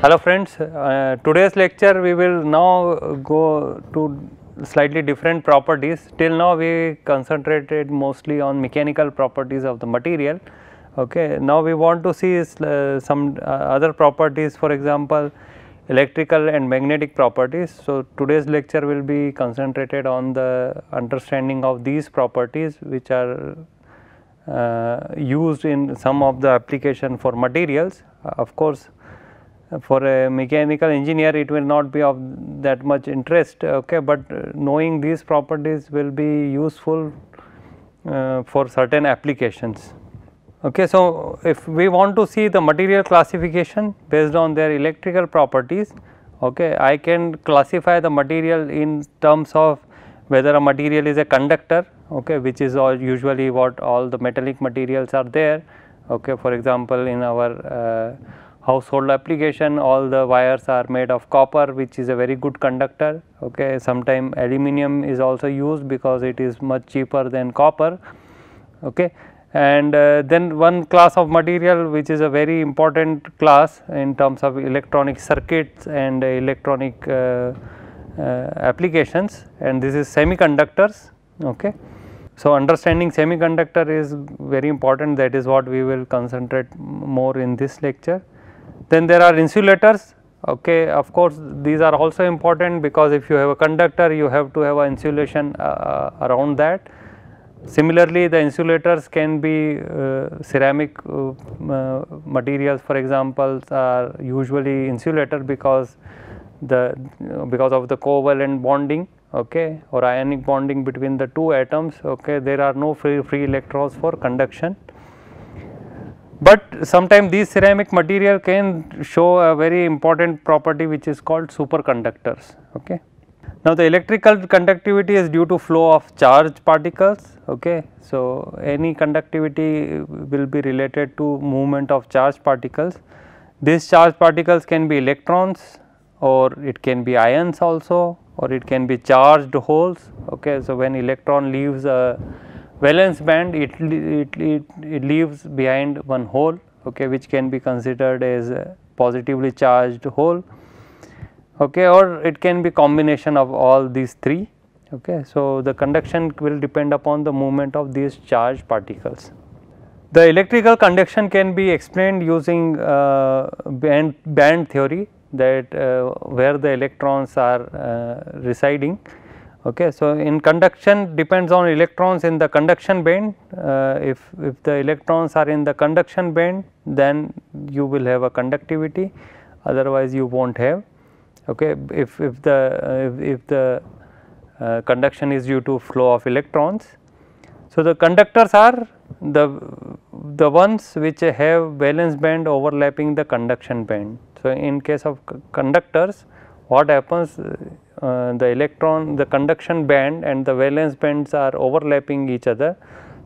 Hello friends, today's lecture we will now go to slightly different properties. Till now we concentrated mostly on mechanical properties of the material. Okay. Now we want to see some other properties, for example electrical and magnetic properties. So today's lecture will be concentrated on the understanding of these properties which are used in some of the application for materials. Of course, for a mechanical engineer it will not be of that much interest, okay, but knowing these properties will be useful for certain applications. Okay, so if we want to see the material classification based on their electrical properties, okay, I can classify the material in terms of whether a material is a conductor, okay, which is usually what all the metallic materials are there. Okay, for example, in our household application all the wires are made of copper, which is a very good conductor. Okay, sometime aluminum is also used because it is much cheaper than copper. Okay, and then one class of material which is a very important class in terms of electronic circuits and electronic applications, and this is semiconductors. Okay. So, understanding semiconductor is very important, that is what we will concentrate more in this lecture. Then there are insulators. Okay, of course, these are also important because if you have a conductor you have to have an insulation around that. Similarly, the insulators can be ceramic materials, for example, are usually insulated because of the covalent bonding, okay, or ionic bonding between the two atoms. Okay, there are no free electrons for conduction. But sometimes these ceramic material can show a very important property which is called superconductors. Okay. Now, the electrical conductivity is due to flow of charged particles. Okay. So, any conductivity will be related to movement of charged particles. These charged particles can be electrons, or it can be ions also, or it can be charged holes. Okay. So, when electron leaves a valence band, it leaves behind one hole, okay, which can be considered as a positively charged hole, okay, or it can be combination of all these three. Okay. So, the conduction will depend upon the movement of these charged particles. The electrical conduction can be explained using band theory, that where the electrons are residing. Okay. So, in conduction depends on electrons in the conduction band. If the electrons are in the conduction band, then you will have a conductivity, otherwise you will not have. Okay. If the conduction is due to flow of electrons. So, the conductors are the ones which have valence band overlapping the conduction band. So, in case of conductors, what happens, the conduction band and the valence bands are overlapping each other.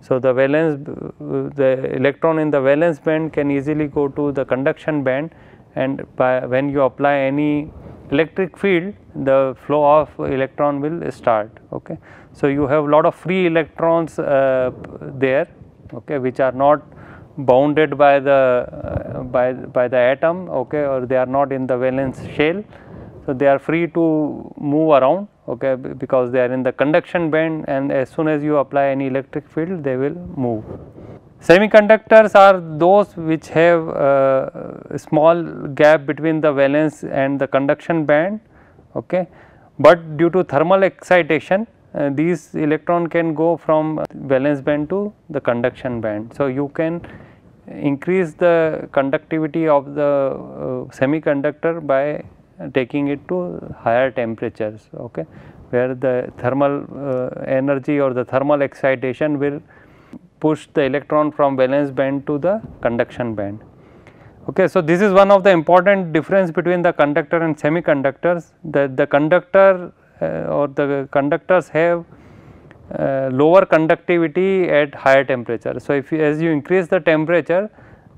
So, the electron in the valence band can easily go to the conduction band, and when you apply any electric field, the flow of electron will start. Okay. So, you have lot of free electrons there, okay, which are not bounded by the atom, okay, or they are not in the valence shell. So, they are free to move around, okay, because they are in the conduction band, and as soon as you apply any electric field they will move. Semiconductors are those which have a small gap between the valence and the conduction band, okay, but due to thermal excitation these electron can go from valence band to the conduction band. So, you can increase the conductivity of the semiconductor by taking it to higher temperatures, okay, where the thermal energy or the thermal excitation will push the electron from valence band to the conduction band. Okay. So, this is one of the important difference between the conductor and semiconductors, that the conductor or the conductors have lower conductivity at higher temperature. So, as you increase the temperature,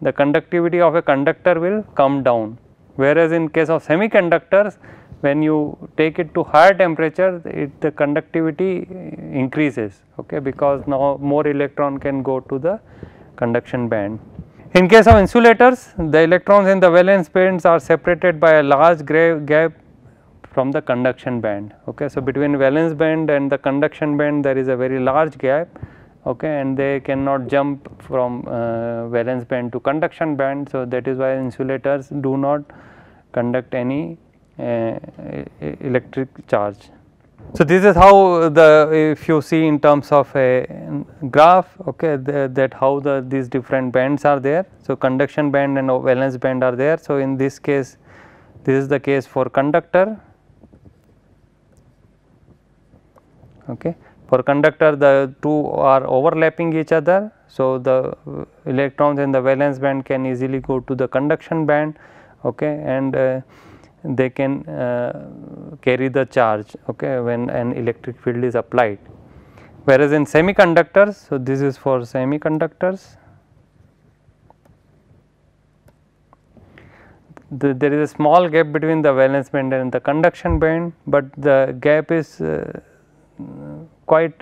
the conductivity of a conductor will come down, whereas in case of semiconductors, when you take it to higher temperature, the conductivity increases, okay, because now more electron can go to the conduction band. In case of insulators, the electrons in the valence bands are separated by a large gap from the conduction band. Okay. So, between valence band and the conduction band there is a very large gap, okay, and they cannot jump from valence band to conduction band. So, that is why insulators do not conduct any electric charge. So, this is how if you see in terms of a graph, okay, that how these different bands are there. So, conduction band and valence band are there. So, in this case, this is the case for conductor. Okay. For conductor, the two are overlapping each other. So, the electrons in the valence band can easily go to the conduction band, okay, and they can carry the charge, okay, when an electric field is applied. Whereas in semiconductors, so this is for semiconductors, there is a small gap between the valence band and the conduction band, but the gap is quite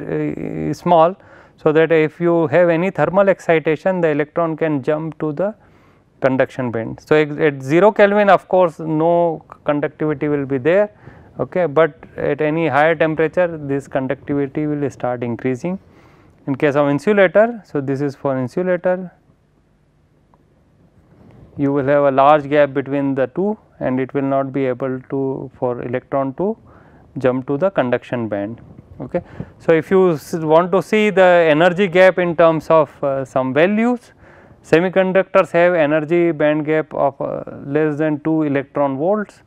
small. So, that if you have any thermal excitation, the electron can jump to the conduction band. So, at 0 Kelvin, of course, no conductivity will be there, okay, but at any higher temperature this conductivity will start increasing. In case of insulator, so this is for insulator, you will have a large gap between the two and it will not be able to for electron to jump to the conduction band. Okay. So, if you want to see the energy gap in terms of some values, semiconductors have energy band gap of less than 2 electron volts,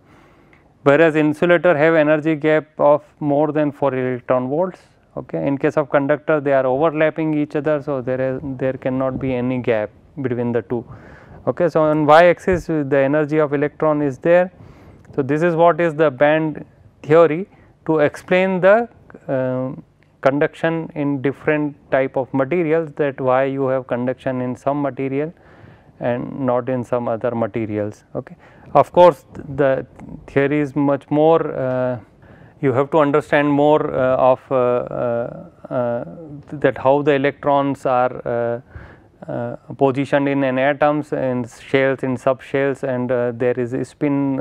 whereas insulator have energy gap of more than 4 electron volts. Okay. In case of conductor, they are overlapping each other. So, there cannot be any gap between the two. Okay. So, on y axis the energy of electron is there. So, this is what is the band theory to explain the conduction in different type of materials, that why you have conduction in some material and not in some other materials. Okay. Of course, the theory is much more, you have to understand more of that how the electrons are positioned in an atoms, in shells, in subshells, and there is a spin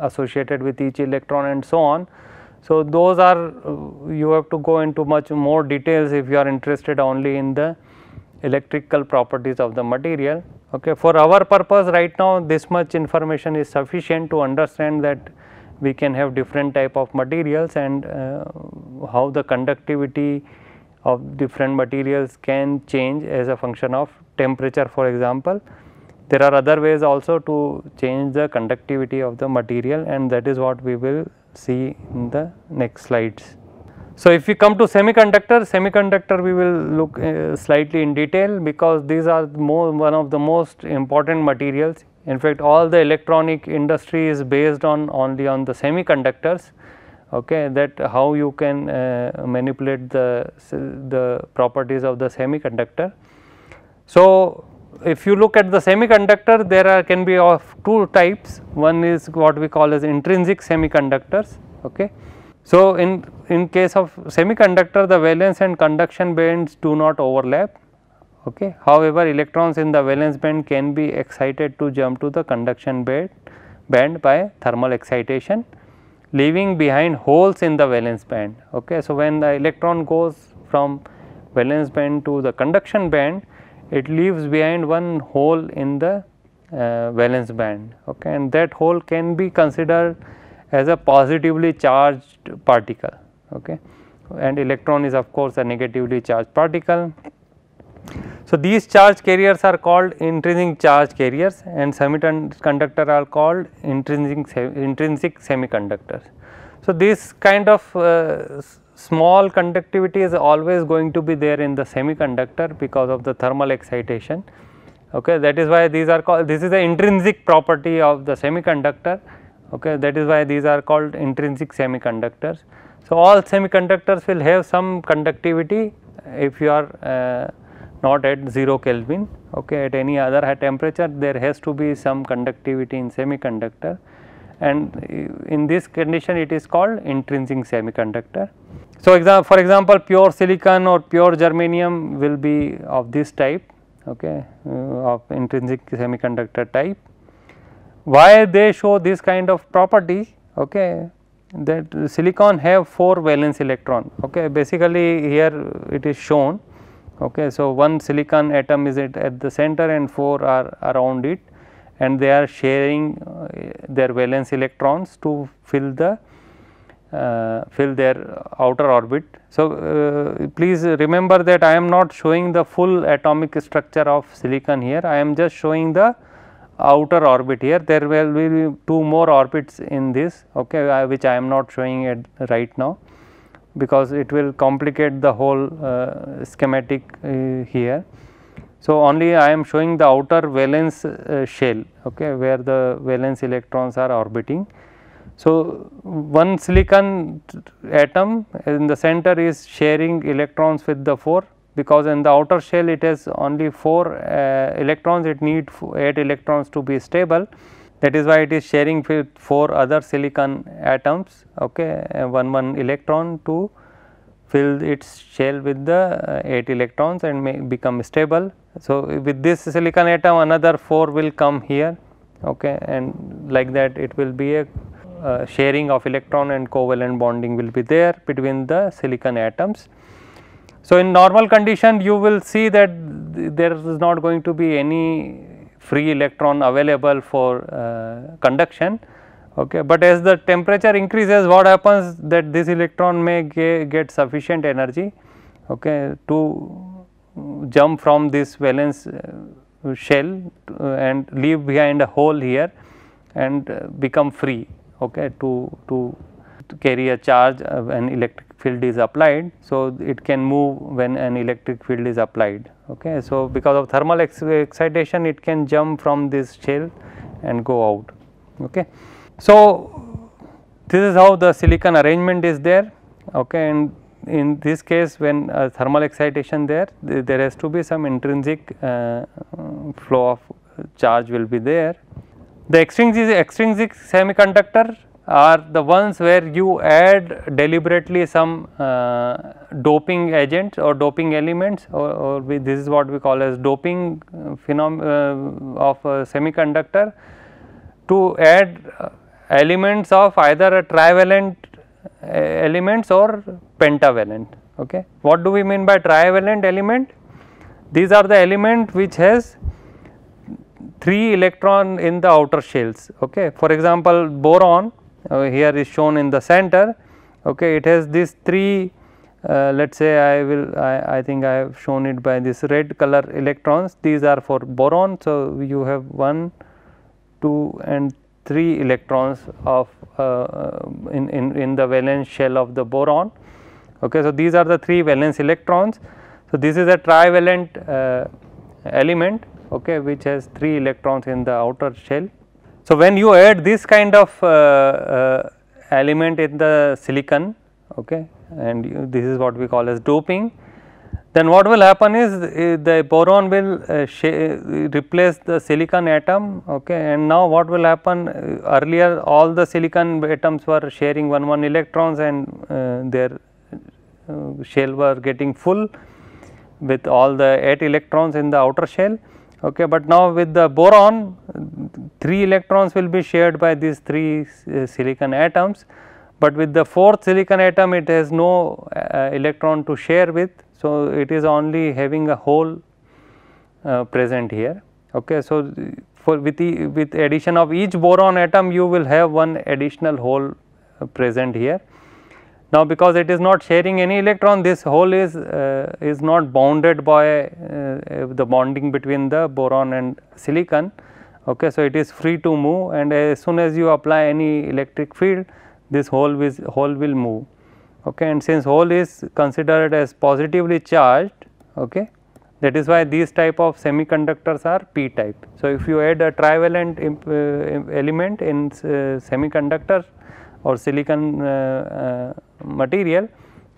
associated with each electron and so on. So, those are you have to go into much more details if you are interested only in the electrical properties of the material. Okay. For our purpose right now, this much information is sufficient to understand that we can have different type of materials and how the conductivity of different materials can change as a function of temperature, for example. There are other ways also to change the conductivity of the material, and that is what we will see in the next slides. So, if we come to semiconductor we will look slightly in detail, because these are one of the most important materials. In fact, all the electronic industry is based on only on the semiconductors, okay, that how you can manipulate the properties of the semiconductor. So, if you look at the semiconductor, there can be of two types. One is what we call as intrinsic semiconductors. Okay. So, in case of semiconductor, the valence and conduction bands do not overlap. Okay. However, electrons in the valence band can be excited to jump to the conduction band by thermal excitation, leaving behind holes in the valence band. Okay. So, when the electron goes from valence band to the conduction band, it leaves behind one hole in the valence band, okay, and that hole can be considered as a positively charged particle, okay, and electron is of course a negatively charged particle. So, these charge carriers are called intrinsic charge carriers, and semiconductor are called intrinsic semiconductors. So, this kind of small conductivity is always going to be there in the semiconductor because of the thermal excitation. Okay, that is why these are called, this is the intrinsic property of the semiconductor. Okay, that is why these are called intrinsic semiconductors. So, all semiconductors will have some conductivity if you are not at 0 Kelvin. Okay, at any other high temperature there has to be some conductivity in semiconductor, and in this condition it is called intrinsic semiconductor. So, for example, pure silicon or pure germanium will be of this type. okay, of intrinsic semiconductor type. Why they show this kind of property? Okay, that silicon have 4 valence electron. Okay, basically here it is shown. Okay, so one silicon atom is at the center and 4 are around it, and they are sharing their valence electrons to fill their outer orbit. So, please remember that I am not showing the full atomic structure of silicon here, I am just showing the outer orbit here. There will be 2 more orbits in this, okay, which I am not showing it right now, because it will complicate the whole schematic here. So, only I am showing the outer valence shell, okay, where the valence electrons are orbiting. So, one silicon atom in the center is sharing electrons with the 4, because in the outer shell it has only 4 electrons, it needs 8 electrons to be stable. That is why it is sharing with 4 other silicon atoms, okay, 1 electron to fill its shell with the 8 electrons and may become stable. So, with this silicon atom another 4 will come here, okay, and like that it will be a sharing of electron and covalent bonding will be there between the silicon atoms. So, in normal condition you will see that there is not going to be any free electron available for conduction, okay, but as the temperature increases, what happens that this electron may get sufficient energy, okay, to jump from this valence shell and leave behind a hole here and become free, okay, to carry a charge when electric field is applied. So, it can move when an electric field is applied, okay. So, because of thermal excitation it can jump from this shell and go out, okay. So, this is how the silicon arrangement is there, okay, and in this case when thermal excitation there has to be some intrinsic flow of charge will be there. The extrinsic semiconductor are the ones where you add deliberately some doping agents or doping elements, or this is what we call as doping of a semiconductor, to add elements of either a trivalent elements or pentavalent, okay. What do we mean by trivalent element? These are the element which has 3 electron in the outer shells, okay. For example, boron here is shown in the center, okay, it has these 3 let us say I think I have shown it by this red color electrons, these are for boron. So, you have 1, 2 and 3 electrons of in the valence shell of the boron, okay. So, these are the 3 valence electrons. So, this is a trivalent element, okay, which has 3 electrons in the outer shell. So, when you add this kind of element in the silicon, okay, and this is what we call as doping, then what will happen is the boron will replace the silicon atom, okay, and now what will happen, earlier all the silicon atoms were sharing 1 electrons and their shell were getting full with all the 8 electrons in the outer shell, okay, but now with the boron 3 electrons will be shared by these 3 silicon atoms, but with the 4th silicon atom it has no electron to share with. So, it is only having a hole present here, okay. So, with addition of each boron atom you will have 1 additional hole present here. Now, because it is not sharing any electron, this hole is not bounded by the bonding between the boron and silicon, okay. So, it is free to move, and as soon as you apply any electric field, this hole will move, okay. And since hole is considered as positively charged, okay, that is why these type of semiconductors are p type. So, if you add a trivalent element in semiconductor or silicon material,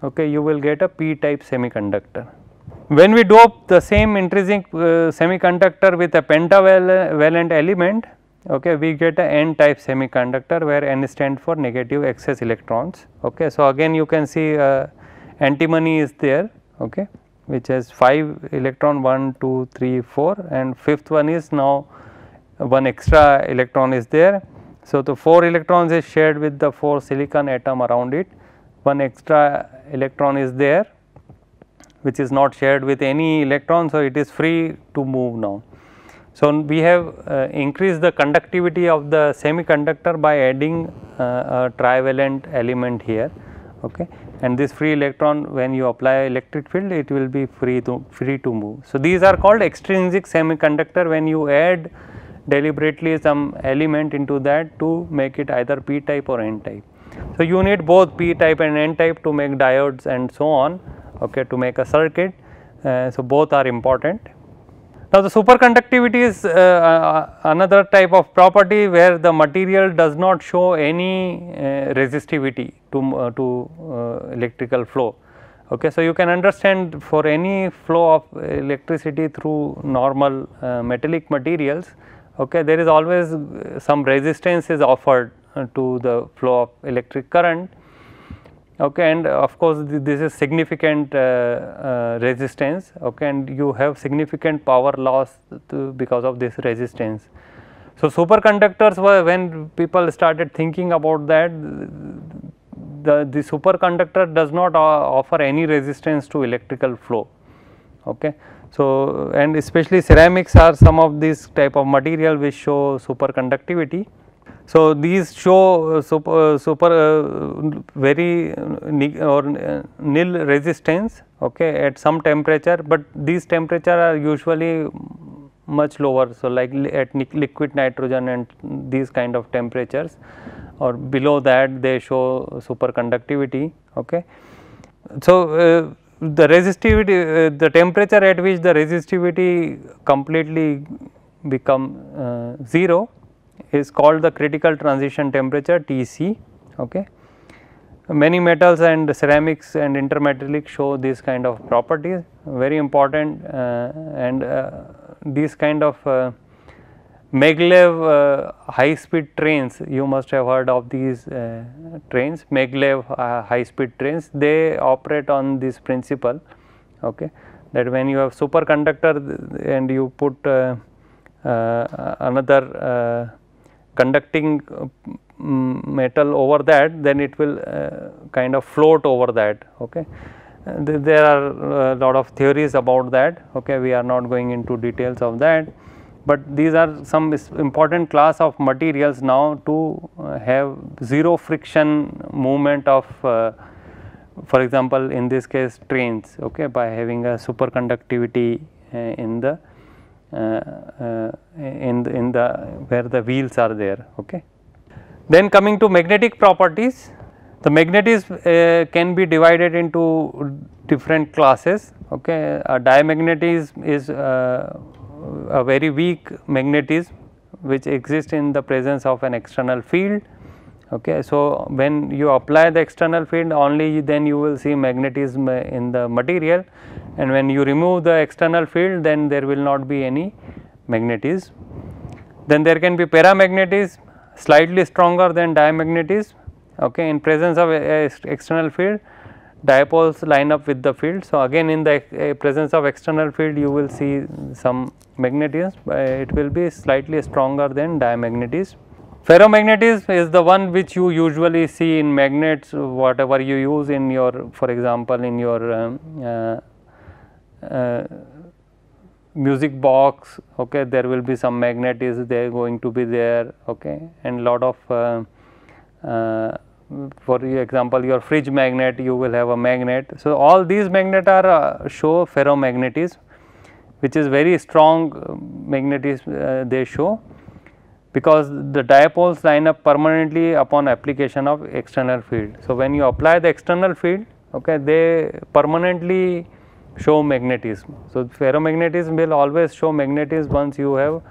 okay, you will get a p type semiconductor. When we dope the same intrinsic semiconductor with a pentavalent element, okay, we get a n type semiconductor where n stands for negative excess electrons, okay. So, again you can see antimony is there, okay. which has 5 electron, 1, 2, 3, 4, and fifth one is now one extra electron is there. So, the 4 electrons is shared with the 4 silicon atom around it, one extra electron is there which is not shared with any electron. So, it is free to move now. So, we have increased the conductivity of the semiconductor by adding a trivalent element here, okay. And this free electron, when you apply electric field, it will be free to move. So, these are called extrinsic semiconductor when you add deliberately some element into that to make it either p type or n type. So, you need both p type and n type to make diodes and so on, okay, to make a circuit. So, both are important. Now, the superconductivity is another type of property where the material does not show any resistivity to electrical flow. Okay. So, you can understand for any flow of electricity through normal metallic materials, okay, there is always some resistance is offered to the flow of electric current, okay, and of course, this is significant resistance, okay, and you have significant power loss because of this resistance. So, superconductors were, when people started thinking about that, the superconductor does not offer any resistance to electrical flow, okay. So, and especially ceramics are some of these type of material which show superconductivity. So, these show very nil resistance, okay, at some temperature, but these temperature are usually much lower. So, like at liquid nitrogen and these kind of temperatures, or below that they show superconductivity, okay. So, the resistivity, the temperature at which the resistivity completely become 0 is called the critical transition temperature TC, okay. Many metals and ceramics and intermetallic show this kind of properties, very important, and these kind of maglev high speed trains, you must have heard of these trains, maglev high speed trains, they operate on this principle, okay, that when you have superconductor and you put another conducting metal over that, then it will kind of float over that, okay. There are a lot of theories about that, okay, we are not going into details of that, but these are some important class of materials now to have zero friction movement of, for example, in this case trains, okay, by having a superconductivity in the where the wheels are there, okay. Then coming to magnetic properties, the magnetism can be divided into different classes, okay. Diamagnetism is a very weak magnetism which exists in the presence of an external field, okay. So, when you apply the external field, only then you will see magnetism in the material, and when you remove the external field, then there will not be any magnetism. Then there can be paramagnetism, slightly stronger than diamagnetism, okay. In presence of external field, dipoles line up with the field. So, again in the presence of external field, you will see some magnetism, it will be slightly stronger than diamagnetism. Ferromagnetism is the one which you usually see in magnets, whatever you use in your, for example, in your music box, okay, there will be some magnet is there going to be there, okay, and lot of for example, your fridge magnet, you will have a magnet. So, all these magnet are show ferromagnetism, which is very strong magnetism they show, because the dipoles line up permanently upon application of external field. So, when you apply the external field, okay, they permanently show magnetism. So, ferromagnetism will always show magnetism once you have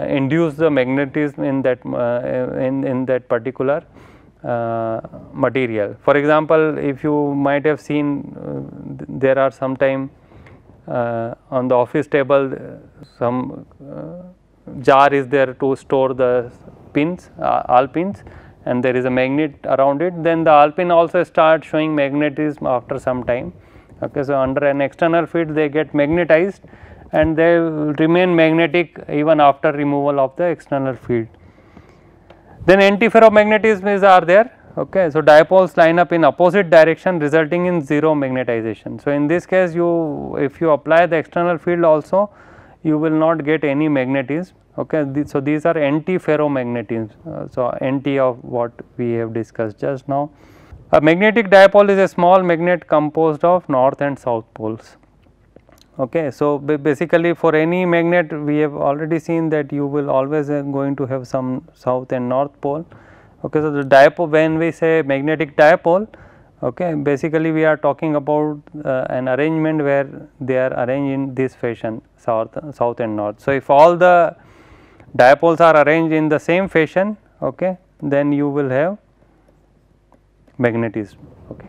induced the magnetism in that in that particular material. For example, if you might have seen there are sometime on the office table some jar is there to store the pins, all pins, and there is a magnet around it, then the all pin also start showing magnetism after some time, Okay, so under an external field they get magnetized and they will remain magnetic even after removal of the external field. Then antiferromagnetism are there. Okay, so dipoles line up in opposite direction resulting in zero magnetization. So in this case, if you apply the external field also, you will not get any magnetism. Okay, so these are antiferromagnetism. So anti of what we have discussed just now. A magnetic dipole is a small magnet composed of north and south poles. Okay, so basically for any magnet we have already seen that you will always going to have some south and north pole. Okay, so the dipole, when we say magnetic dipole, okay, basically we are talking about an arrangement where they are arranged in this fashion, south and north. So if all the dipoles are arranged in the same fashion, okay, then you will have magnetism. Okay.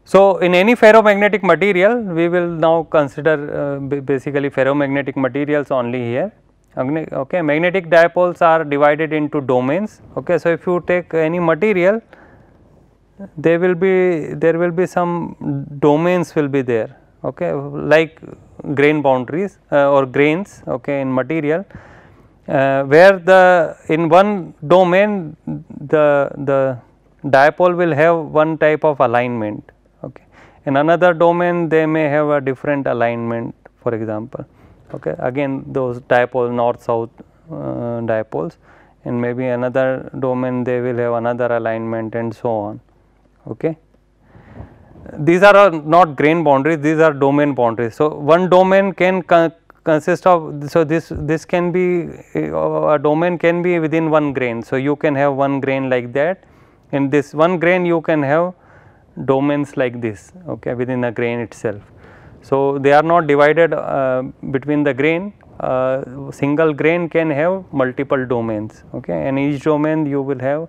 So in any ferromagnetic material, we will now consider basically ferromagnetic materials only here. Okay, magnetic dipoles are divided into domains. Okay, so if you take any material, there will be some domains will be there. Okay, like grain boundaries or grains. Okay, in material, where in one domain the dipole will have one type of alignment. Okay, in another domain they may have a different alignment, for example. Okay, again those dipole north south dipoles, and maybe another domain they will have another alignment and so on. Okay, these are not grain boundaries, these are domain boundaries. So one domain can consist of, so this can be a domain can be within one grain. So you can have one grain like that. In this one grain you can have domains like this, okay, within a grain itself. So they are not divided between the grain. Single grain can have multiple domains, okay, and each domain you will have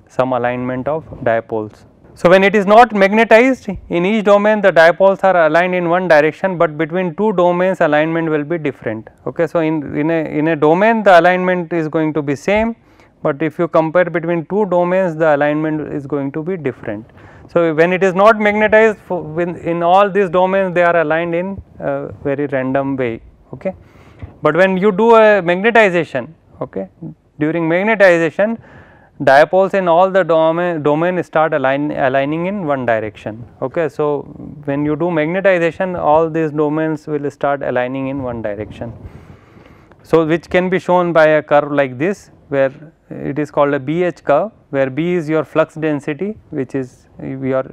some alignment of dipoles. So when it is not magnetized, in each domain the dipoles are aligned in one direction, but between two domains alignment will be different. Okay, so in a domain the alignment is going to be same, but if you compare between two domains the alignment is going to be different. So when it is not magnetized, in all these domains they are aligned in a very random way. Okay, but when you do a magnetization, okay, during magnetization dipoles in all the domain start aligning in one direction. Okay, so when you do magnetization, all these domains will start aligning in one direction. So which can be shown by a curve like this, where it is called a BH curve, where B is your flux density, which is we are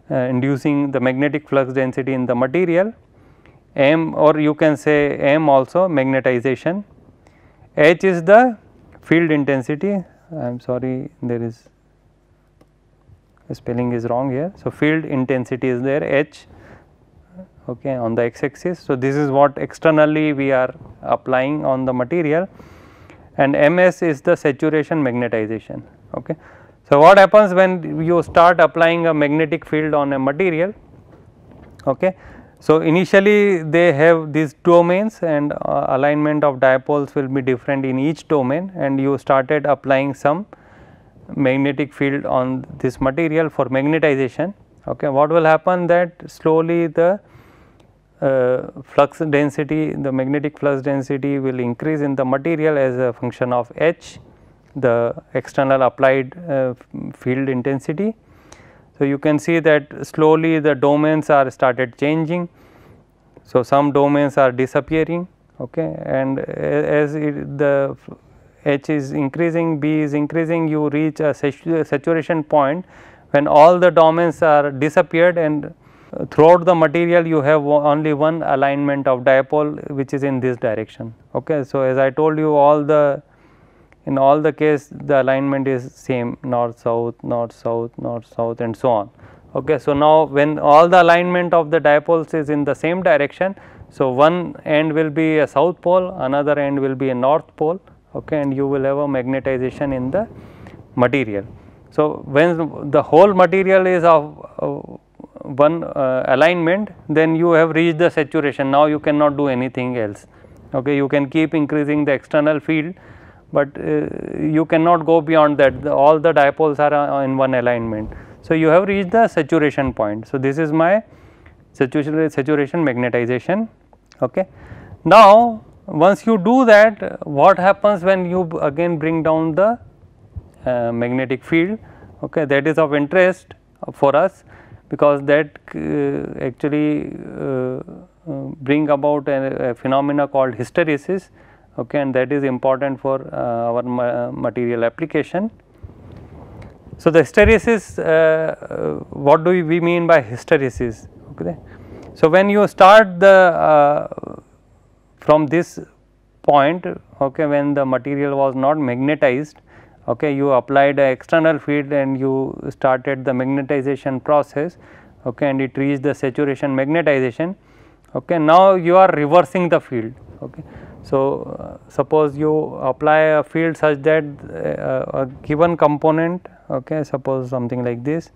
inducing the magnetic flux density in the material, M, or you can say M also magnetization, H is the field intensity. I am sorry, there is the spelling is wrong here. So field intensity is there, H, okay, on the x axis. So this is what externally we are applying on the material, and MS is the saturation magnetization. Okay. So what happens when you start applying a magnetic field on a material? Okay. So initially they have these domains, and alignment of dipoles will be different in each domain, and you started applying some magnetic field on this material for magnetization. Okay. What will happen, that slowly the flux density, the magnetic flux density will increase in the material as a function of H, the external applied field intensity. So you can see that slowly the domains are started changing. So some domains are disappearing, okay, and as the H is increasing, B is increasing, you reach a saturation point when all the domains are disappeared, and throughout the material you have only one alignment of dipole which is in this direction. Okay. So as I told you, in all the case the alignment is same, north south, north south, north south, and so on. Okay. So now when all the alignment of the dipoles is in the same direction, so one end will be a south pole, another end will be a north pole, okay, and you will have a magnetization in the material. So when the whole material is of one alignment, then you have reached the saturation. Now you cannot do anything else. Okay, you can keep increasing the external field, but you cannot go beyond that. All the dipoles are in one alignment. So you have reached the saturation point. So this is my saturation magnetization. Okay. Now, once you do that, what happens when you again bring down the magnetic field? Okay, that is of interest for us, because that actually bring about a phenomena called hysteresis. Okay, and that is important for our material application. So, the hysteresis, what do we mean by hysteresis? Okay. So, when you start the from this point, okay, when the material was not magnetized, okay, you applied an external field and you started the magnetization process, okay, and it reached the saturation magnetization. Okay. Now, you are reversing the field. Okay. So, suppose you apply a field such that a given component, okay, suppose something like this,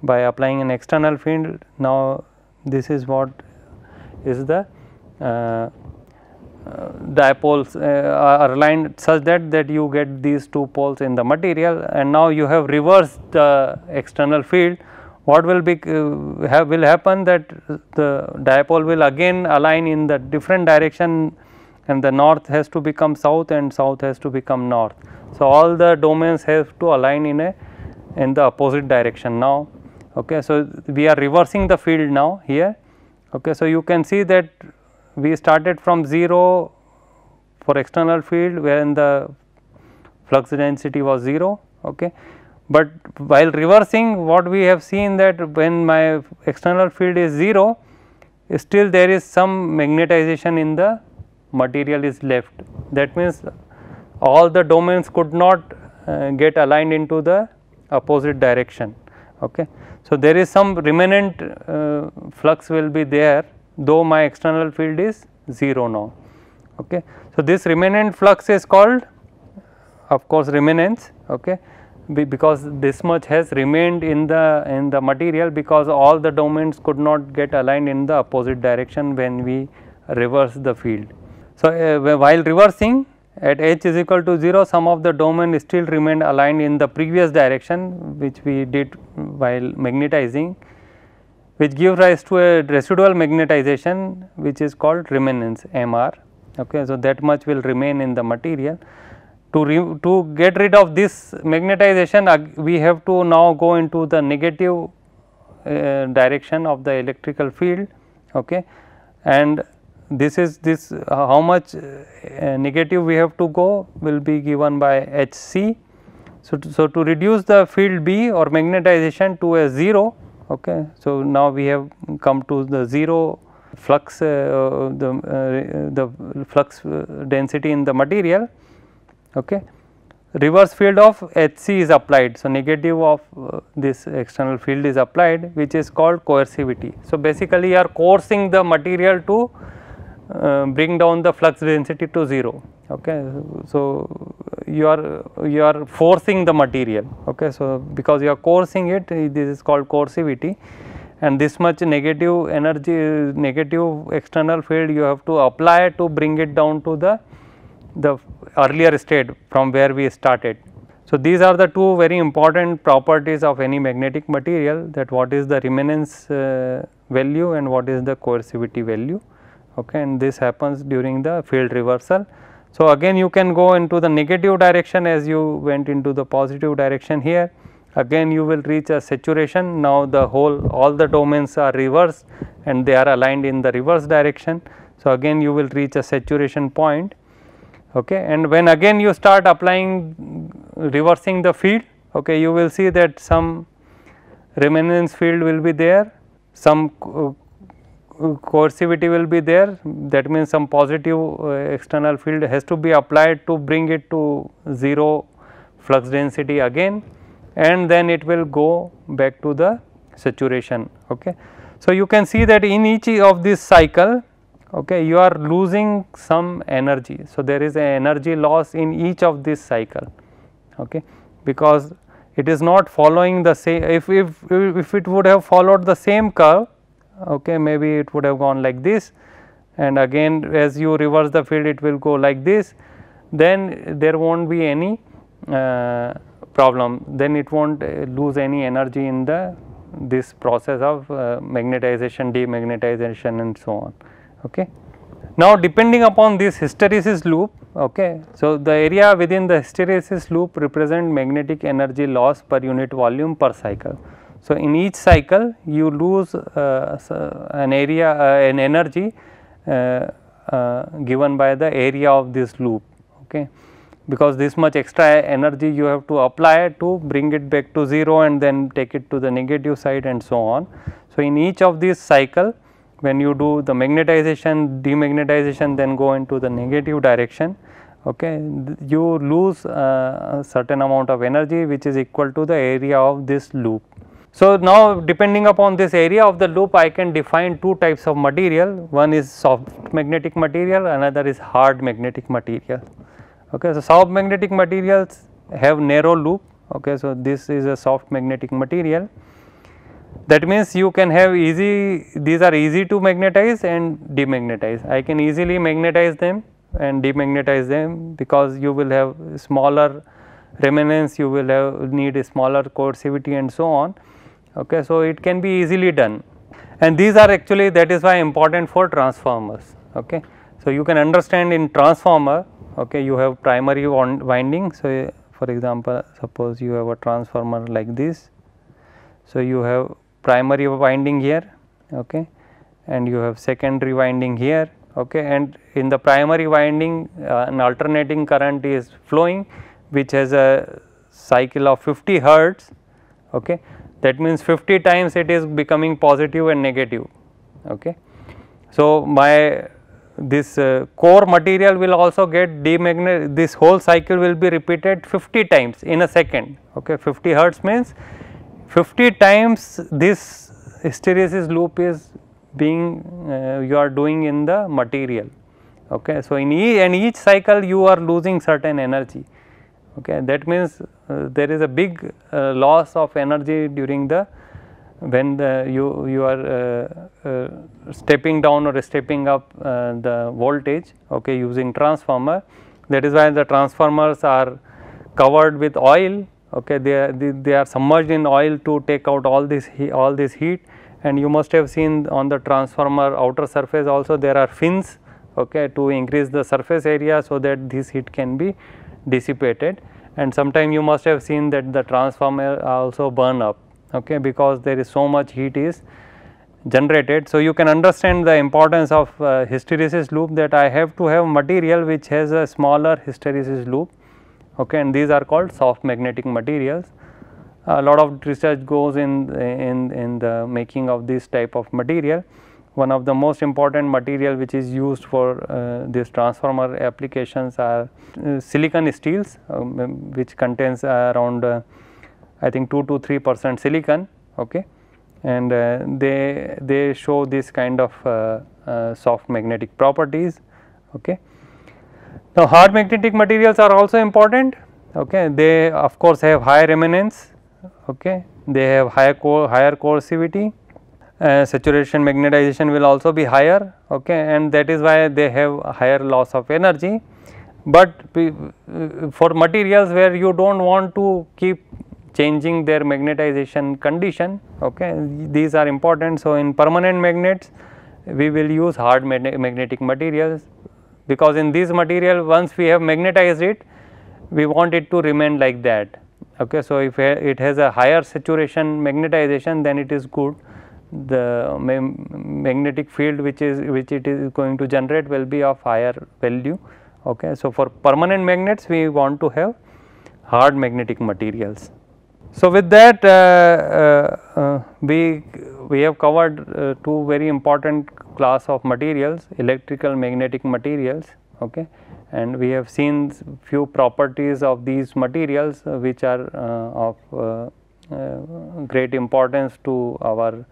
by applying an external field. Now, this is what is the dipoles are aligned such that you get these two poles in the material, and now you have reversed the external field. What will be will happen that the dipole will again align in the different direction, and the north has to become south and south has to become north. So, all the domains have to align in the opposite direction now. Okay. So, we are reversing the field now here. Okay. So, you can see that we started from 0 for external field when the flux density was 0. Okay. But while reversing, what we have seen that when my external field is 0, still there is some magnetization in the material is left. That means, all the domains could not get aligned into the opposite direction. Okay. So, there is some remnant flux will be there, though my external field is 0 now. Okay. So, this remnant flux is called, of course, remanence. Okay. Because this much has remained in the material, because all the domains could not get aligned in the opposite direction when we reverse the field. So, while reversing at h is equal to 0, some of the domain still remained aligned in the previous direction, which we did while magnetizing, which gives rise to a residual magnetization, which is called remanence MR. Okay. So, that much will remain in the material. To get rid of this magnetization, we have to now go into the negative direction of the electrical field. Okay. And this is how much negative we have to go will be given by Hc. So, to reduce the field B or magnetization to a 0. Okay. So, now we have come to the 0 flux, the flux density in the material. Okay. Reverse field of Hc is applied. So, negative of this external field is applied, which is called coercivity. So, basically you are coercing the material to bring down the flux density to 0. Okay. So, you are forcing the material. Okay. So, because you are coercing it, this is called coercivity, and this much negative energy, negative external field you have to apply to bring it down to the earlier state from where we started. So, these are the two very important properties of any magnetic material, that what is the remanence value and what is the coercivity value. Okay. And this happens during the field reversal. So, again you can go into the negative direction as you went into the positive direction here. Again you will reach a saturation. Now, all the domains are reversed and they are aligned in the reverse direction. So, again you will reach a saturation point. Okay. And when again you start applying reversing the field, okay, you will see that some remanence field will be there, some coercivity will be there. That means, some positive external field has to be applied to bring it to 0 flux density again, and then it will go back to the saturation. Okay. So, you can see that in each of this cycle, okay, you are losing some energy. So, there is an energy loss in each of this cycle, okay, because it is not following the same. If it would have followed the same curve, okay, maybe it would have gone like this, and again as you reverse the field it will go like this, then there will not be any problem, then it will not lose any energy in the this process of magnetization, demagnetization and so on. Okay. Now, depending upon this hysteresis loop, okay, so the area within the hysteresis loop represent magnetic energy loss per unit volume per cycle. So, in each cycle you lose an area an energy given by the area of this loop, okay, because this much extra energy you have to apply to bring it back to 0 and then take it to the negative side and so on. So, in each of these cycle, when you do the magnetization, demagnetization, then go into the negative direction, okay, you lose a certain amount of energy which is equal to the area of this loop. So, now depending upon this area of the loop, I can define two types of material. One is soft magnetic material, another is hard magnetic material. Okay. So, soft magnetic materials have narrow loop. Okay. So, this is a soft magnetic material. That means you can have these are easy to magnetize and demagnetize. I can easily magnetize them and demagnetize them because you will have smaller remanence, you will need a smaller coercivity and so on. Okay. So, it can be easily done, and these are actually, that is why important for transformers. Okay. So, you can understand in transformer, okay, you have primary winding. So, for example, suppose you have a transformer like this. So, you have primary winding here, okay, and you have secondary winding here, okay, and in the primary winding an alternating current is flowing which has a cycle of 50 hertz. Okay. That means 50 times it is becoming positive and negative. Okay. So, this core material will also get demagnetic, this whole cycle will be repeated 50 times in a second. Okay. 50 hertz means 50 times this hysteresis loop is being you are doing in the material. Okay. So, in each cycle you are losing certain energy. Okay. That means there is a big loss of energy during the when you are stepping down or stepping up the voltage, okay, using transformer. That is why the transformers are covered with oil. Okay. They are submerged in oil to take out all this heat, and you must have seen on the transformer outer surface also there are fins, okay, to increase the surface area so that this heat can be dissipated, and sometime you must have seen that the transformer also burn up, okay, because there is so much heat is generated. So, you can understand the importance of hysteresis loop, that I have to have material which has a smaller hysteresis loop, okay, and these are called soft magnetic materials. A lot of research goes in the making of this type of material. One of the most important material which is used for this transformer applications are silicon steels, which contains around I think 2 to 3% silicon, okay, and they show this kind of soft magnetic properties. Okay. Now, hard magnetic materials are also important. Okay. They of course have higher remanence, okay, they have higher coercivity. Saturation magnetization will also be higher, okay, and that is why they have higher loss of energy. But for materials where you do not want to keep changing their magnetization condition, okay, these are important. So, in permanent magnets we will use hard magnetic materials, because in this material once we have magnetized it, we want it to remain like that. Okay. So, if it has a higher saturation magnetization, then it is good. The magnetic field which it is going to generate will be of higher value. Okay. So, for permanent magnets we want to have hard magnetic materials. So, with that we have covered two very important class of materials, electrical magnetic materials, okay, and we have seen few properties of these materials which are of great importance to our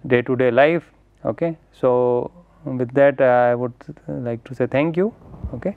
day to day life. Okay. So, with that I would like to say thank you. Okay.